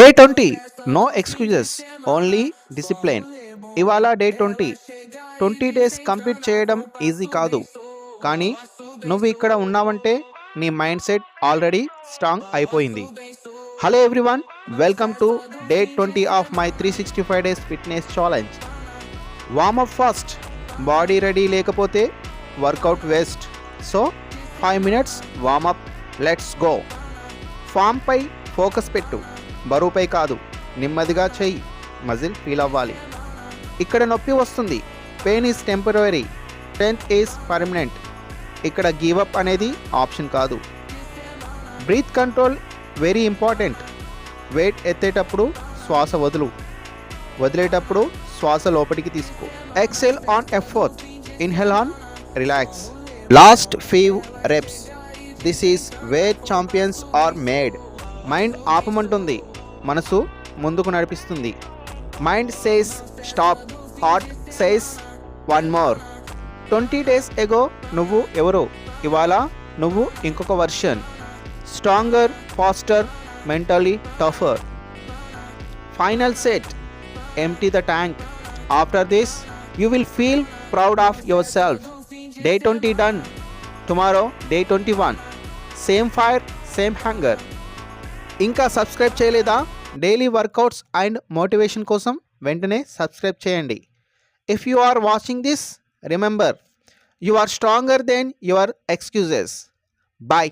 20, no excuses, only discipline. ఇవాళ day 20 days complete చేయడం easy కాదు, కానీ నువ్వు ఇక్కడ ఉన్నావంటే నీ మైండ్ సెట్ ఆల్రెడీ స్ట్రాంగ్ అయిపోయింది. Hello everyone, welcome to day 20 of my 365 days fitness challenge. Warmup first, body ready లేకపోతే workout waste. So 5 minutes warmup, let's go. ఫామ్పై ఫోకస్ పెట్టు, బరువుపై కాదు. నెమ్మదిగా చెయ్యి, మజిల్ ఫీల్ అవ్వాలి. ఇక్కడ నొప్పి వస్తుంది, pain is temporary, strength is permanent. ఇక్కడ గివ్ అప్ అనేది ఆప్షన్ కాదు. Breath control very important. Weight ఎత్తేటప్పుడు శ్వాస వదిలేటప్పుడు శ్వాస లోపలికి తీసుకో. Exhale on effort, inhale on relax. Last few reps, this is where champions are made. Mind ఆపమంటుంది, మనసు ముందుకు నడిపిస్తుంది. Mind says stop, heart says one more. 20 days ago నువ్వు ఎవరో, ఇవాళ నువ్వు ఇంకొక version. Stronger, faster, mentally tougher. Final set, empty the tank. After this, you will feel proud of yourself. Day 20 done. Tomorrow, day 21. Same fire, same hunger. ఇంకా subscribe చేయలేదా? Daily workouts and motivation కోసం వెంటనే subscribe చేయండి. If you are watching this, remember, you are stronger then your excuses. Bye.